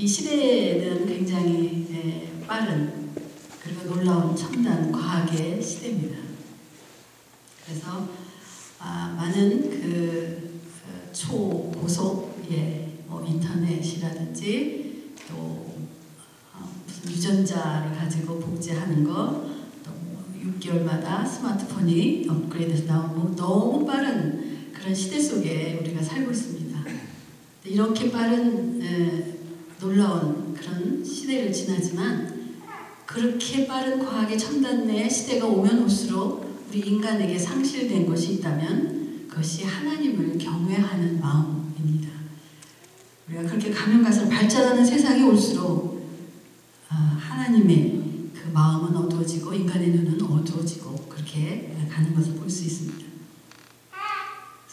이 시대는 굉장히 빠른 그리고 놀라운 첨단 과학의 시대입니다. 그래서 많은 그 초고속 인터넷이라든지 또 무슨 유전자를 가지고 복제하는 거, 또 6개월마다 스마트폰이 업그레이드해서 나오고 너무 빠른 그런 시대 속에 우리가 살고 있습니다. 이렇게 빠른 놀라운 그런 시대를 지나지만 그렇게 빠른 과학의 첨단의 시대가 오면 올수록 우리 인간에게 상실된 것이 있다면 그것이 하나님을 경외하는 마음입니다. 우리가 그렇게 가면 갈수록 발전하는 세상이 올수록 하나님의 그 마음은 어두워지고 인간의 눈은 어두워지고 그렇게 가는 것을 볼 수 있습니다.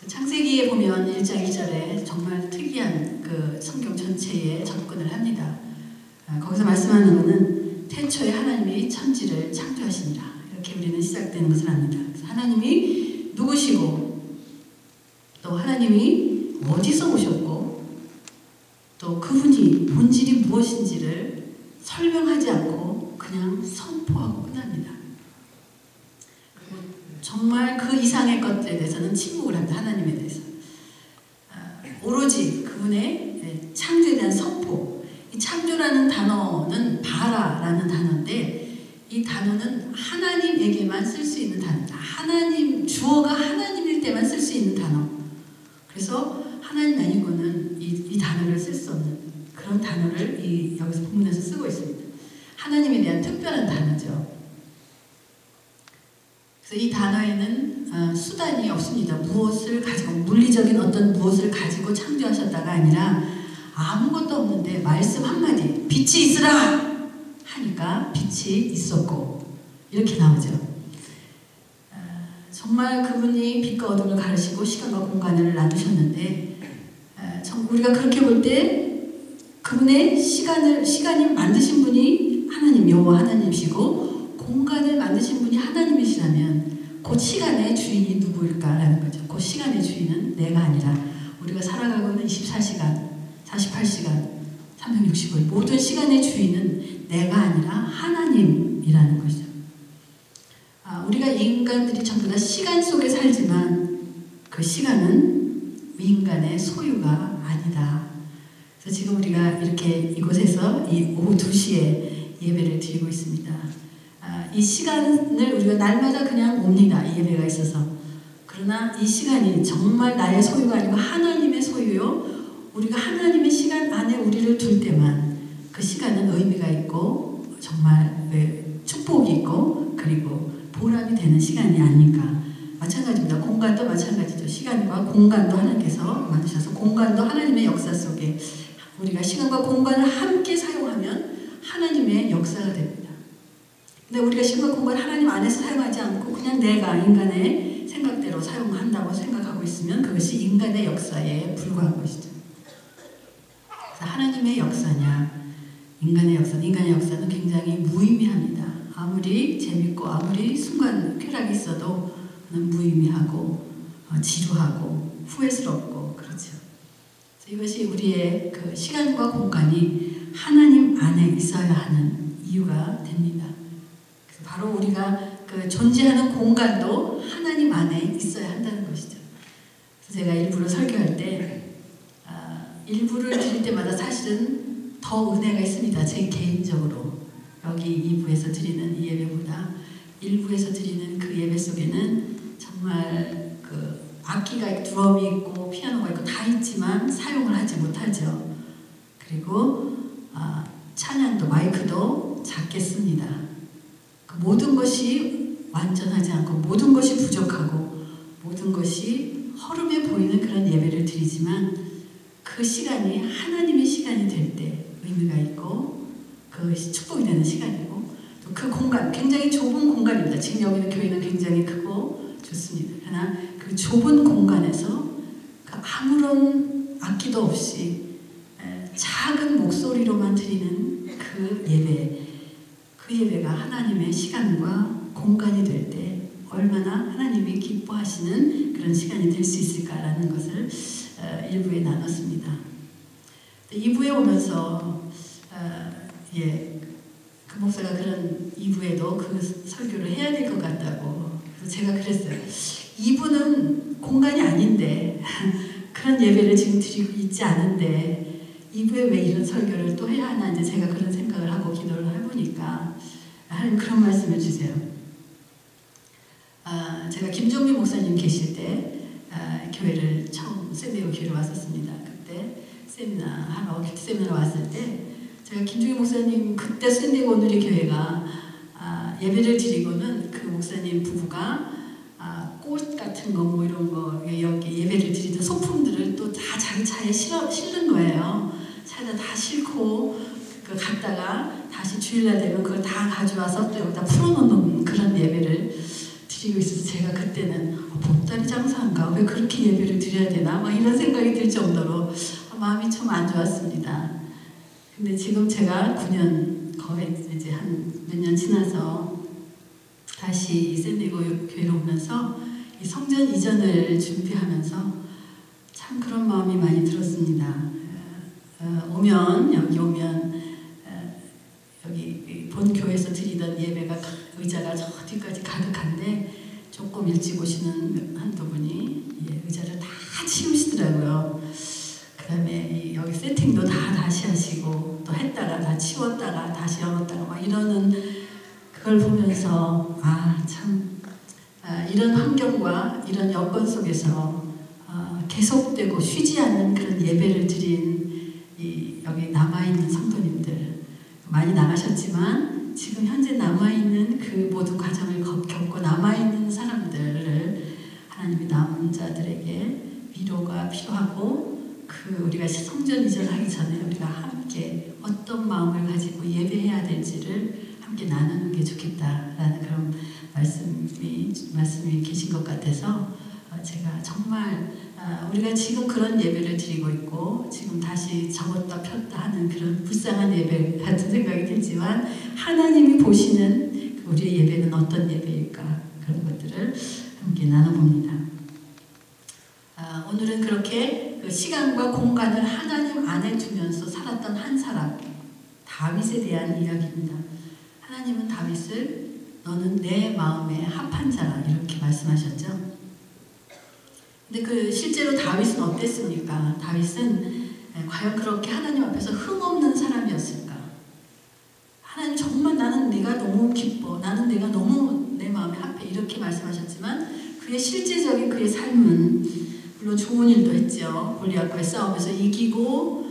창세기에 보면 1장 2절에 정말 특이한 그 성경 전체에 접근을 합니다. 거기서 말씀하는 것은 태초에 하나님이 천지를 창조하시니라. 이렇게 우리는 시작되는 것을 압니다. 그래서 하나님이 누구시고 또 하나님이 어디서 오셨고 또 그분이 본질이 무엇인지를 설명하지 않고 그냥 선포하고 끝납니다. 정말 그 이상의 것들에 대해서는 침묵을 합니다. 하나님에 대해서. 오로지 그분의 창조에 대한 선포. 이 창조라는 단어는 바라라는 단어인데 이 단어는 하나님에게만 쓸 수 있는 단어다. 하나님, 주어가 하나님일 때만 쓸 수 있는 단어. 그래서 하나님 아니고는 이 단어를 쓸 수 없는 그런 단어를 여기서 본문에서 쓰고 있습니다. 하나님에 대한 특별한 단어죠. 이 단어에는 수단이 없습니다. 무엇을 가지고 물리적인 어떤 무엇을 가지고 창조하셨다가 아니라 아무것도 없는데 말씀 한마디 빛이 있으라 하니까 빛이 있었고 이렇게 나오죠. 정말 그분이 빛과 어둠을 가르시고 시간과 공간을 나누셨는데 우리가 그렇게 볼 때 그분의 시간이 만드신 분이 하나님 여호와 하나님이시고 공간을 만드신 분이 하나님이시라면 그 시간의 주인이 누구일까라는 거죠. 그 시간의 주인은 내가 아니라 우리가 살아가고 있는 24시간, 48시간, 365일 모든 시간의 주인은 내가 아니라 하나님이라는 것이죠. 우리가 인간들이 전부 다 시간 속에 살지만 그 시간은 인간의 소유가 아니다. 그래서 지금 우리가 이렇게 이곳에서 이 오후 2시에 예배를 드리고 있습니다. 이 시간을 우리가 날마다 그냥 옵니다. 이 예배가 있어서. 그러나 이 시간이 정말 나의 소유가 아니고 하나님의 소유요. 우리가 하나님의 시간 안에 우리를 둘 때만 그 시간은 의미가 있고 정말 축복이 있고 그리고 보람이 되는 시간이 아닐까. 마찬가지입니다. 공간도 마찬가지죠. 시간과 공간도 하나님께서 만드셔서 공간도 하나님의 역사 속에 우리가 시간과 공간을 함께 사용하면 하나님의 역사가 됩니다. 근데 우리가 시간과 공간을 하나님 안에서 사용하지 않고 그냥 내가 인간의 생각대로 사용한다고 생각하고 있으면 그것이 인간의 역사에 불과한 것이죠. 그래서 하나님의 역사냐 인간의 역사는 굉장히 무의미합니다. 아무리 재밌고 아무리 순간 쾌락이 있어도 무의미하고 지루하고 후회스럽고 그렇죠. 이것이 우리의 그 시간과 공간이 하나님 안에 있어야 하는 이유가 됩니다. 그래서 바로 우리가 그 존재하는 공간도 하나님 안에 있어야 한다는 것이죠. 그래서 제가 일부러 설교할 때 일부를 드릴 때마다 사실은 더 은혜가 있습니다. 제 개인적으로 여기 2부에서 드리는 이 예배보다 1부에서 드리는 그 예배 속에는 정말 그 악기가 드럼이 있고 피아노가 있고 다 있지만 사용을 하지 못하죠. 그리고 찬양도 마이크도 작게 씁니다. 그 모든 것이 완전하지 않고 모든 것이 부족하고 모든 것이 허름해 보이는 그런 예배를 드리지만 그 시간이 하나님의 시간이 될 때 의미가 있고 그것이 축복이 되는 시간이고 또 그 공간 굉장히 좁은 공간입니다. 지금 여기는 교회는 굉장히 크고 좋습니다. 그러나 그 좁은 공간에서 그 아무런 악기도 없이 작은 목소리로만 드리는 그 예배가 하나님의 시간과 공간이 될 때 얼마나 하나님이 기뻐하시는 그런 시간이 될 수 있을까라는 것을 1부에 나눴습니다. 2부에 오면서 그 목사가 그런 2부에도 그 설교를 해야 될 것 같다고. 그래서 제가 그랬어요. 2부는 공간이 아닌데 그런 예배를 지금 드리고 있지 않은데 2부에 왜 이런 설교를 또 해야 하나 이제 제가 그런 생각을 하고 기도를 해보니까 하나님 그런 말씀을 주세요. 제가 김종민 목사님 계실 때 교회를 처음 샌디에고 교회를 왔었습니다. 그때 세미나 하러 큐티 세미나 왔을 때 제가 김종민 목사님 그때 샌디에고 오늘의 교회가 예배를 드리고는 그 목사님 부부가 꽃 같은 거 뭐 이런 거 여기 예배를 드리던 소품들을 또 다 자기 차에 실는 거예요. 차에다 다 싣고 그 갔다가 다시 주일날 되면 그걸 다 가져와서 또 여기다 풀어놓는 그런 예배를 드리고 있어서 제가 그때는 보따리 장사인가 왜 그렇게 예배를 드려야 되나 막 이런 생각이 들 정도로 마음이 좀 안 좋았습니다. 근데 지금 제가 9년 거의 이제 한 몇 년 지나서 다시 샌디에고 교회로 오면서 이 성전 이전을 준비하면서 참 그런 마음이 많이 들었습니다. 여기 오면 여기 본 교회에서 드리던 예배가 의자가 저 뒤까지 가득한데 조금 일찍 오시는 한두 분이 의자를 다 치우시더라고요. 그 다음에 여기 세팅도 다 다시 하시고 또 했다가 다 치웠다가 다시 열었다가 막 이러는 그걸 보면서 이런 환경과 이런 여건 속에서 계속되고 쉬지 않는 그런 예배를 드린 여기 남아있는 성도님들 많이 나가셨지만 지금 현재 남아있는 그 모든 과정을 겪고 남아있는 사람들을 하나님이 남은 자들에게 위로가 필요하고 우리가 성전 이전하기 전에 우리가 함께 어떤 마음을 가지고 예배해야 될지를 함께 나누는 게 좋겠다라는 그런 말씀이 계신 것 같아서 제가 정말 우리가 지금 그런 예배를 드리고 있고 지금 다시 접었다 폈다 하는 그런 불쌍한 예배 같은 생각이 들지만 하나님이 보시는 우리의 예배는 어떤 예배일까 그런 것들을 함께 나눠봅니다. 오늘은 그렇게 그 시간과 공간을 하나님 안에 두면서 살았던 한 사람 다윗에 대한 이야기입니다. 하나님은 다윗을 너는 내 마음에 합한 자라 이렇게 말씀하셨죠. 근데 실제로 다윗은 어땠습니까? 다윗은 과연 그렇게 하나님 앞에서 흠없는 사람이었을까? 하나님 정말 나는 내가 너무 기뻐. 나는 내가 너무 내 마음에 합해. 이렇게 말씀하셨지만 그의 실제적인 그의 삶은 물론 좋은 일도 했죠. 골리앗과의 싸움에서 이기고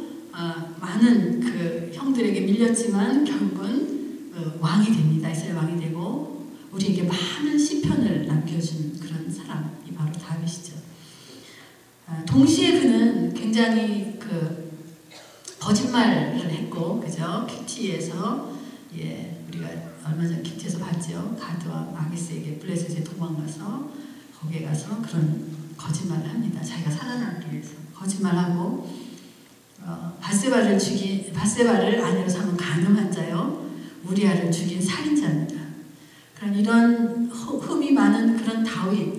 많은 그 형들에게 밀렸지만 결국은 왕이 됩니다. 이스라엘 왕이 되고 우리에게 많은 시편을 남겨준 그런 사람이 바로 다윗이죠. 동시에 그는 굉장히 거짓말을 했고, 그죠? 큐티에서 우리가 얼마 전 큐티에서 봤죠. 가드와 아기스에게 블레셋에 도망가서 거기에 가서 그런 거짓말을 합니다. 자기가 살아남기 위해서 거짓말하고 바세바를 아내로 삼은 간음한 자요, 우리아를 죽인 살인자입니다. 그런 이런 흠이 많은 그런 다윗,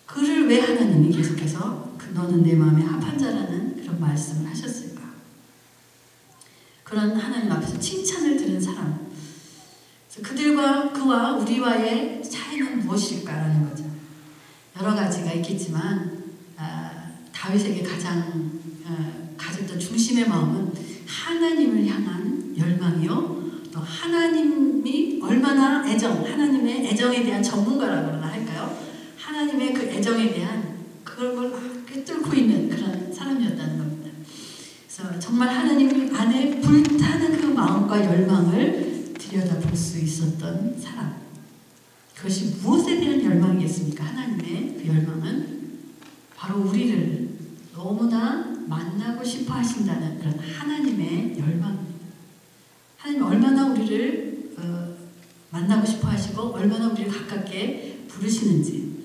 그를 왜 하나님이 계속해서 너는 내 마음에 합한 자라는 그런 말씀을 하셨을까? 그런 하나님 앞에서 칭찬을 들은 사람, 그래서 그와 우리와의 차이는 무엇일까라는 거죠. 여러 가지가 있겠지만 다윗에게 가장 가졌던 중심의 마음은 하나님을 향한 열망이요, 또 하나님이 얼마나 하나님의 애정에 대한 전문가라고나 할까요? 하나님의 그 애정에 대한 그걸 꿰뚫고 있는 그런 사람이었다는 겁니다. 그래서 정말 하나님 안에 불타는 그 마음과 열망을 들여다볼 수 있었던 사람. 그것이 무엇에 대한 열망이겠습니까? 하나님의 그 열망은 바로 우리를 너무나 만나고 싶어 하신다는 그런 하나님의 열망입니다. 하나님 얼마나 우리를 만나고 싶어 하시고 얼마나 우리를 가깝게 부르시는지.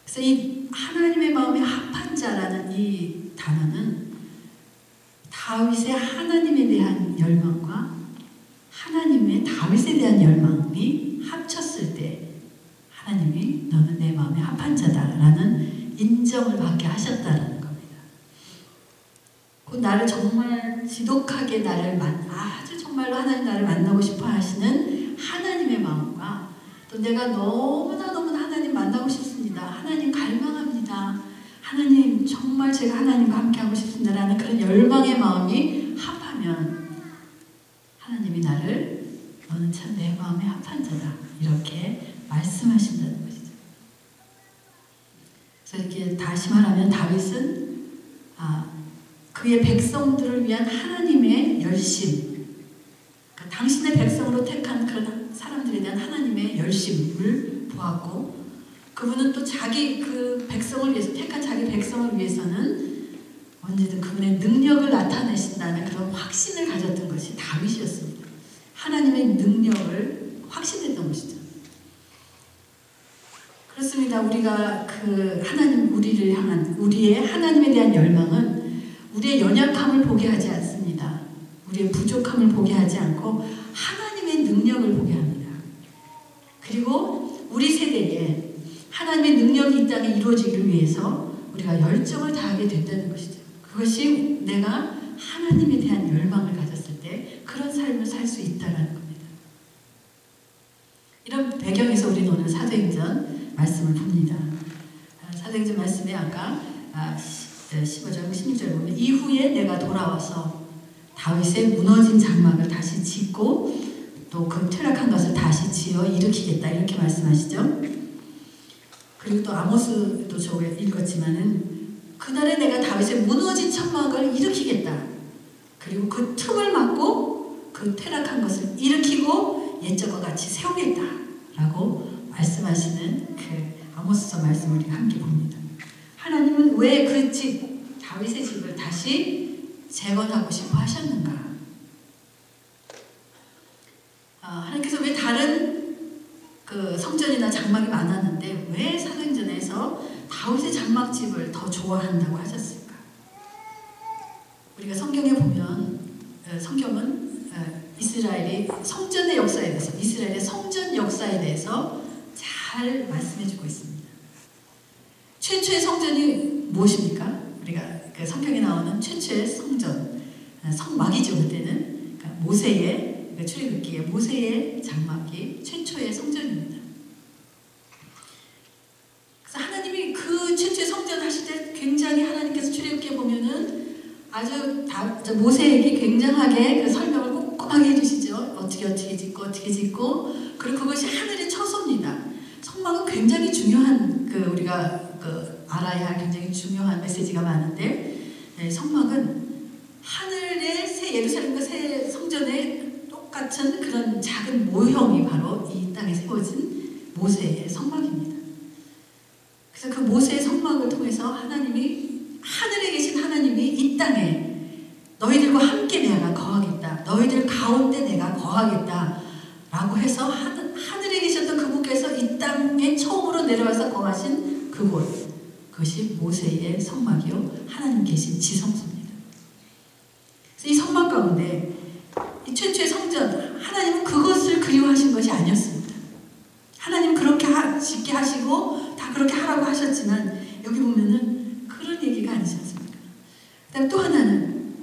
그래서 이 하나님의 마음에 합한 자라는 이 단어는 다윗의 하나님에 대한 열망과 하나님의 다윗에 대한 열망이 합쳤을 때 하나님이 너는 내 마음에 합한 자다라는 인정을 받게 하셨다는 겁니다. 곧 나를 정말 지독하게 아주 정말로 하나님 나를 만나고 싶어 하시는 하나님의 마음과 또 내가 너무나 하나님 만나고 싶습니다. 하나님 갈망합니다. 하나님 정말 제가 하나님과 함께하고 싶습니다. 라는 그런 열망의 마음이 합하면 하나님이 나를 너는 참 내 마음에 합한 자다 이렇게 말씀하신다는 것이죠. 그래서 이렇게 다시 말하면 다윗은 그의 백성들을 위한 하나님의 열심, 그러니까 당신의 백성으로 택한 그런 사람들에 대한 하나님의 열심을 보았고, 그분은 또 자기 그 백성을 위해서 택한 자기 백성을 위해서는 언제든 그분의 능력을 나타내신다는 그런 확신을 가졌던 것이 다윗이었습니다. 하나님의 능력을 확신했던 것이죠. 그렇습니다. 우리가 그 하나님 우리를 향한 우리의 하나님에 대한 열망은 우리의 연약함을 보게 하지 않습니다. 우리의 부족함을 보게 하지 않고 하나님의 능력을 보게 합니다. 그리고 우리 세대에 하나님의 능력이 이 땅에 이루어지기를 위해서 우리가 열정을 다하게 됐다는 것이죠. 그것이 내가 하나님에 대한 열망을 가졌을 때 그런 삶을 살 수 있다는 겁니다. 이런 배경에서 우리는 오늘 사도행전 말씀을 봅니다. 사도행전 말씀에 아까 15절 16절 보면 이후에 내가 돌아와서 다윗의 무너진 장막을 다시 짓고 또 그 퇴락한 것을 다시 지어 일으키겠다 이렇게 말씀하시죠. 그리고 또 아모스도 저거 읽었지만은 그날에 내가 다윗의 무너진 천막을 일으키겠다. 그리고 그 틈을 막고 그 퇴락한 것을 일으키고 옛적과 같이 세우겠다 라고 말씀하시는 그 아모스서 말씀을 우리가 함께 봅니다. 하나님은 왜 그 집, 다윗의 집을 다시 재건하고 싶어 하셨는가? 하나님께서 왜 다른 그 성전이나 장막이 많았는데 왜 사도행전에서 다윗의 장막집을 더 좋아한다고 하셨을까? 우리가 성경에 보면 성경은 이스라엘의 성전의 역사에 대해서 이스라엘의 성전 역사에 대해서 잘 말씀해주고 있습니다. 최초의 성전이 무엇입니까? 우리가 그 성경에 나오는 최초의 성전, 성막이죠. 그때는 그러니까 모세의 출애굽기에 모세의 장막이 최초의 성전입니다. 그래서 하나님이 그 최초의 성전 하실 때 굉장히 하나님께서 출애굽기에 보면은 아주 모세에게 굉장하게 그 설명을 꼼꼼하게 해주시죠. 어떻게 짓고 그리고 그것이 하늘의 처소입니다. 성막은 굉장히 중요한 우리가 알아야 할 굉장히 중요한 메시지가 많은데 성막은 하늘의 새 예루살렘과 새 성전의 똑같은 그런 작은 모형이 바로 이 땅에 세워진 모세의 성막입니다. 그래서 그 모세의 성막을 통해서 하나님이 하늘에 계신 하나님이 이 땅에 너희들과 함께 내가 거하겠다. 너희들 가운데 내가 거하겠다. 라고 해서 하늘에 계셨던 그분께서 이 땅에 처음으로 내려와서 거하신 그곳. 그것이 모세의 성막이요. 하나님 계신 지성소입니다. 그래서 이 성막 가운데 이 최초의 성전, 하나님은 그것을 그리워하신 것이 아니었습니다. 하나님은 그렇게 짓게 하시고 다 그렇게 하라고 하셨지만 여기 보면은 그런 얘기가 아니지 않습니까? 그다음 또 하나는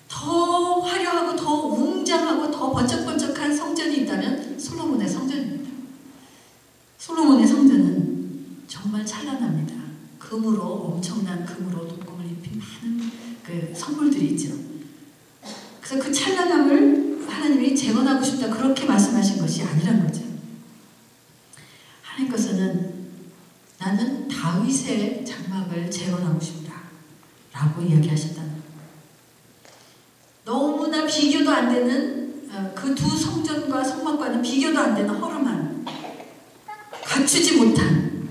더 화려하고 더 웅장하고 더 번쩍번쩍한 성전이 있다면 솔로몬의 성전입니다. 솔로몬의 성전은 정말 찬란합니다. 금으로 엄청난 금으로 동금을 입힌 많은 그 성물들이 있죠. 그래서 그 찬란함을 하나님이 재건하고 싶다 그렇게 말씀하신 것이 아니란 거죠. 하나님께서는 나는 다윗의 장막을 재건하고 싶다 라고 이야기하셨다는 거예요. 너무나 비교도 안 되는 그 두 성전과 성막과는 비교도 안 되는 허름한 갖추지 못한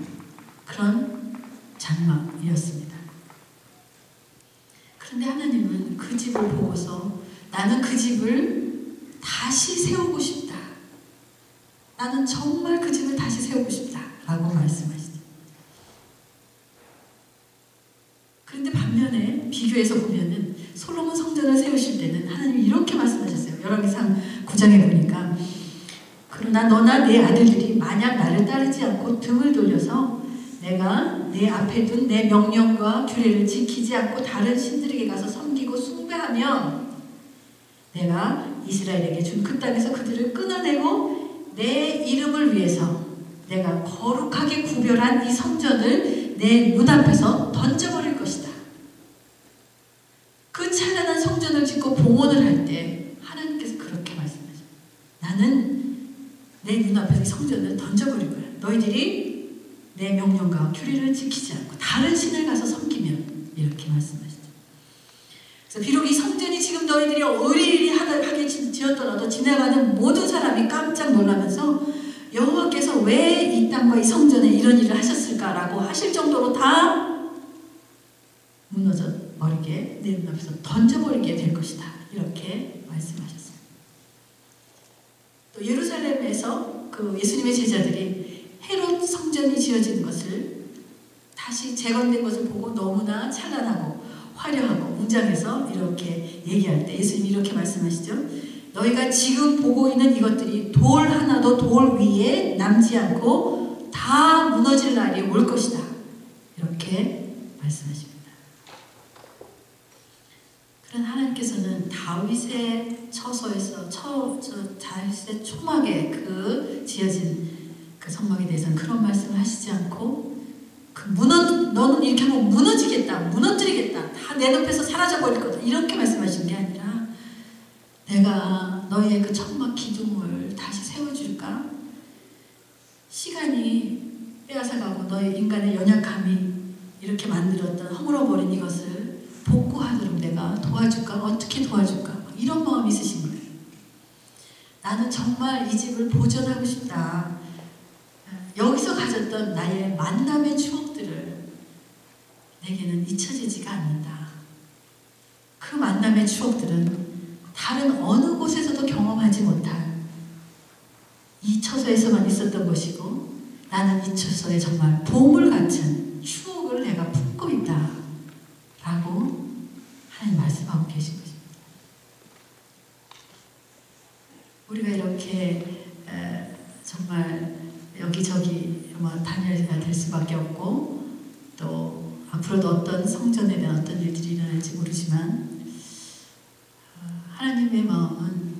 그런 장막이었습니다. 그런데 하나님은 그 집을 보고서 나는 그 집을 다시 세우고 싶다. 나는 정말 그 집을 다시 세우고 싶다. 라고 말씀하시죠. 그런데 반면에 비교해서 보면은 솔로몬 성전을 세우실 때는 하나님이 이렇게 말씀하셨어요. 열왕기상 9장에 보니까 그러나 너나 내 아들들이 만약 나를 따르지 않고 등을 돌려서 내가 내 앞에 둔 내 명령과 규례를 지키지 않고 다른 신들에게 가서 섬기고 살아가면 내가 이스라엘에게 준 그 땅에서 그들을 끊어내고 내 이름을 위해서 내가 거룩하게 구별한 이 성전을 내 눈앞에서 던져버릴 것이다. 그 찬란한 성전을 짓고 봉헌을 할 때 하나님께서 그렇게 말씀하십니다. 나는 내 눈앞에서 이 성전을 던져버릴 거야. 너희들이 내 명령과 규례를 지키지 않고 다른 신을 가서 섬기면, 이렇게 말씀하시죠. 그래서 비록 이 성전이 지금 너희들이 의리하게 지었더라도 지나가는 모든 사람이 깜짝 놀라면서 여호와께서 왜 이 땅과 이 성전에 이런 일을 하셨을까라고 하실 정도로 다 무너져 버리게, 내 눈앞에서 던져버리게 될 것이다. 이렇게 말씀하셨어요. 또 예루살렘에서 그 예수님의 제자들이 헤롯 성전이 지어진 것을, 다시 재건된 것을 보고 너무나 찬란하고 화려하고 웅장해서 이렇게 얘기할 때 예수님이 이렇게 말씀하시죠. 너희가 지금 보고 있는 이것들이 돌 하나도 돌 위에 남지 않고 다 무너질 날이 올 것이다. 이렇게 말씀하십니다. 그런 하나님께서는 다윗의 처소에서 다윗의 초막에 그 지어진 그 성막에 대해서는 그런 말씀을 하시지 않고, 너는 이렇게 하면 무너지겠다, 무너뜨리겠다, 다 내 눈앞에서 사라져버릴 거다, 이렇게 말씀하신 게 아니라 내가 너희의 그 천막 기둥을 다시 세워줄까? 시간이 빼앗아가고 너희 인간의 연약함이 이렇게 만들었던 허물어버린 이것을 복구하도록 내가 도와줄까? 어떻게 도와줄까? 이런 마음이 있으신 거예요. 나는 정말 이 집을 보존하고 싶다. 여기서 가졌던 나의 만남의 추억들을 내게는 잊혀지지가 않는다. 그 만남의 추억들은 다른 어느 곳에서도 경험하지 못한 이 처소에서만 있었던 것이고, 나는 이 처소에 정말 보물 같은 추억을 내가 품고 있다 라고 하나님 말씀하고 계신 것입니다. 우리가 이렇게 정말 여기저기 다녀야 될 수밖에 없고, 또 앞으로도 어떤 성전에 대한 어떤 일들이 일어날지 모르지만, 하나님의 마음은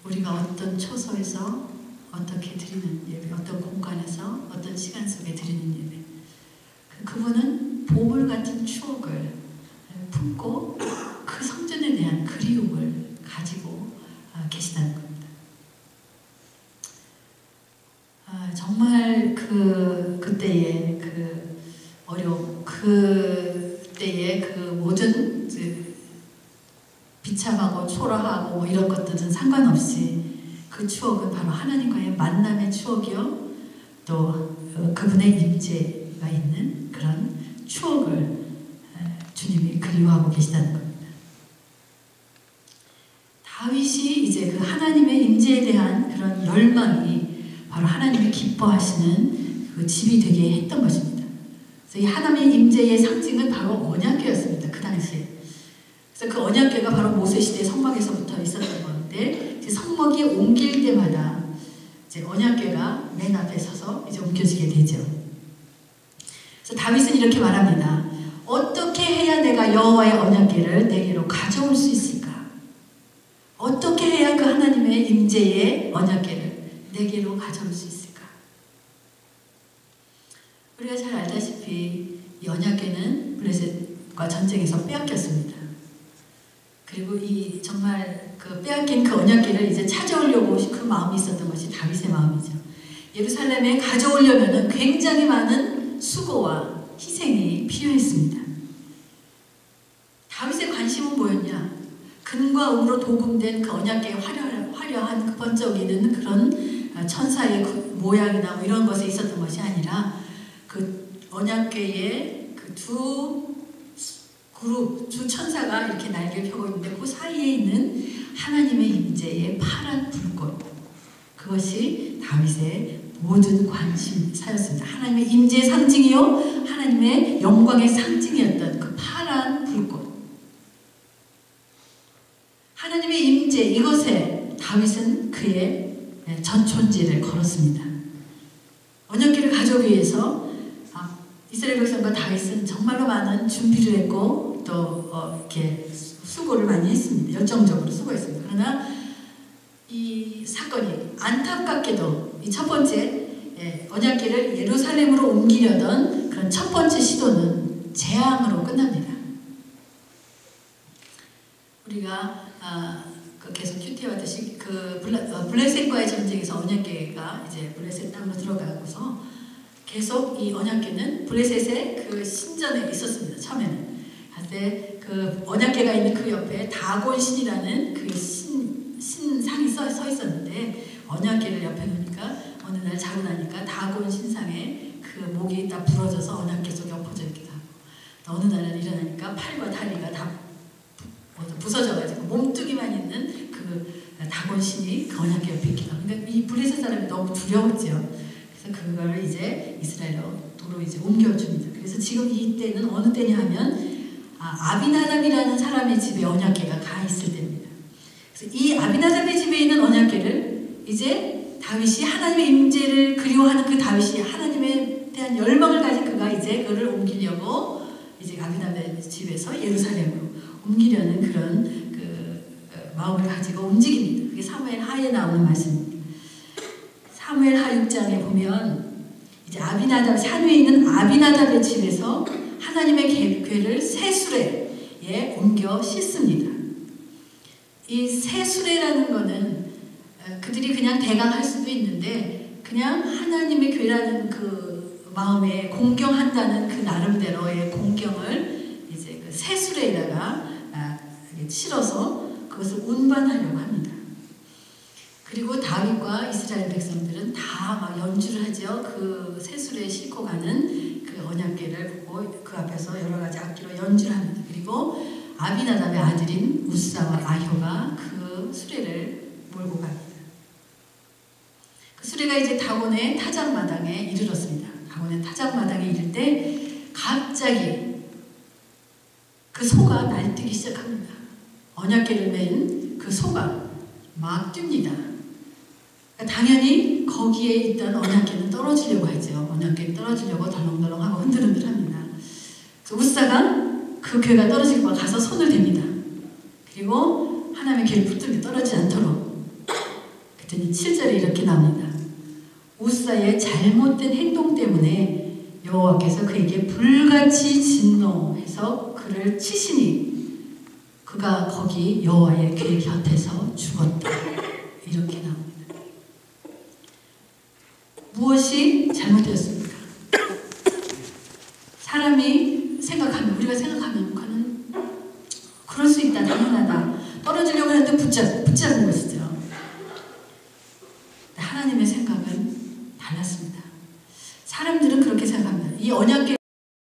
우리가 어떤 처소에서 어떻게 드리는 예배, 어떤 공간에서 어떤 시간 속에 드리는 예배, 그분은 보물 같은 추억을 품고 그 성전에 대한 그리움을 가지고 계시다는 겁니다. 정말 그때의 그 어려움, 그때의 그 모든 비참하고 초라하고 이런 것들은 상관없이 그 추억은 바로 하나님과의 만남의 추억이요, 또 그분의 임재가 있는 그런 추억을 주님이 그리워하고 계시다는 겁니다. 다윗이 이제 그 하나님의 임재에 대한 그런 열망이 바로 하나님이 기뻐하시는 그 집이 되게 했던 것입니다. 그래서 이 하나님의 임재의 상징은 바로 언약궤였습니다. 그 당시에. 그래서 그 언약궤가 바로 모세 시대 성막에서부터 있었던 건데, 이제 성막이 옮길 때마다 이제 언약궤가 맨 앞에 서서 이제 옮겨지게 되죠. 그래서 다윗은 이렇게 말합니다. 어떻게 해야 내가 여호와의 언약궤를 내게로 가져올 수 있을까? 어떻게 해야 그 하나님의 임재의 언약궤를 내게로 가져올 수 있을까? 우리가 잘 알다시피 이 언약궤는 블레셋과 전쟁에서 빼앗겼습니다. 그리고 이 정말 그 빼앗긴 그 언약궤를 이제 찾아오려고 그 마음이 있었던 것이 다윗의 마음이죠. 예루살렘에 가져오려면은 굉장히 많은 수고와 희생이 필요했습니다. 다윗의 관심은 뭐였냐? 금과 은으로 도금된 그 언약궤의 화려한 그 번쩍이는 그런 천사의 그 모양이나 뭐 이런 것에 있었던 것이 아니라, 그 언약궤의 그 두 천사가 이렇게 날개를 펴고 있는데 그 사이에 있는 하나님의 임재의 파란 불꽃, 그것이 다윗의 모든 관심사였습니다. 하나님의 임재의 상징이요, 하나님의 영광의 상징이었던 그 파란 불꽃, 하나님의 임재, 이것에 다윗은 그의 전 존재를 걸었습니다. 언약궤를 가져오기 위해서 이스라엘 백성과 다윗은 정말로 많은 준비를 했고, 또 이렇게 수고를 많이 했습니다. 열정적으로 수고했습니다. 그러나 이 사건이 안타깝게도 이 첫 번째 언약궤를 예루살렘으로 옮기려던 그런 첫 번째 시도는 재앙으로 끝납니다. 우리가 계속 큐티하듯이 그 블레셋과의 전쟁에서 언약궤가 이제 블레셋 땅으로 들어가고서 계속 이 언약궤는 블레셋의 그 신전에 있었습니다. 처음에는. 그때 그 언약궤가 있는 그 옆에 다곤 신이라는 그 신상이 서 있었는데 언약궤를 옆에 놓으니까 어느 날 자고 나니까 다곤 신상에 그 목이 다 부러져서 언약궤 속에 엎어져 있기도 하고 어느 날은 일어나니까 팔과 다리가 다 부서져가지고 몸뚱이만 있는 그 다곤 신이 그 언약궤 옆에 있기도 하고 그러니까 이 블레셋 사람이 너무 두려웠죠. 그래서 그거를 이제 이스라엘로 이제 옮겨줍니다. 그래서 지금 이때는 어느 때냐 하면 아비나답이라는 사람의 집에 언약궤가 가 있을 때입니다. 그래서 이 아비나답의 집에 있는 언약궤를 이제 다윗이 하나님의 임재를 그리워하는 그 다윗이 하나님에 대한 열망을 가진 그가 이제 그를 옮기려고 이제 아비나답의 집에서 예루살렘으로 옮기려는 그런 그 마음을 가지고 움직입니다. 그게 사무엘 하에 나오는 말씀입니다. 사무엘 하 6장에 보면 이제 아비나답 산 위에 있는 아비나답의 집에서 하나님의 궤를 새 수레에 옮겨 싣습니다. 이 새 수레라는 거는 그들이 그냥 대강 할 수도 있는데 그냥 하나님의 궤라는 그 마음에 공경한다는 그 나름대로의 공경을 이제 그 새 수레에다가 실어서 그것을 운반하려고 합니다. 그리고 다윗과 이스라엘 백성들은 다 막 연주를 하죠. 그 새 수레에 싣고 가는 그 언약궤를 보고 그 앞에서 여러 가지 악기로 연주를 합니다. 그리고 아비나답의 아들인 우사와 아효가 그 수레를 몰고 갑니다. 그 수레가 이제 다곤의 타작마당에 이르렀습니다. 다곤의 타작마당에 이를 때 갑자기 그 소가 날뛰기 시작합니다. 언약궤를 맨 그 소가 막 뜁니다. 그러니까 당연히 거기에 있던 언약궤는 떨어지려고 하죠. 언약궤는 떨어지려고 덜렁덜렁하고 흔들흔들합니다. 그래서 우사가 그 궤가 떨어지고 가서 손을 댑니다. 그리고 하나님의 궤를 붙들고 떨어지지 않도록. 그랬더니 7절에 이렇게 나옵니다. 우사의 잘못된 행동 때문에 여호와께서 그에게 불같이 진노해서 그를 치시니 그가 거기 여호와의 궤 곁에서 죽었다. 이렇게 나옵니다. 무엇이 잘못되었습니까? 사람이 생각하면, 우리가 생각하면 그는 그럴 수 있다, 당연하다. 떨어지려고 하는데 붙잡은 것이죠. 하나님의 생각은 달랐습니다. 사람들은 그렇게 생각합니다. 이 언약궤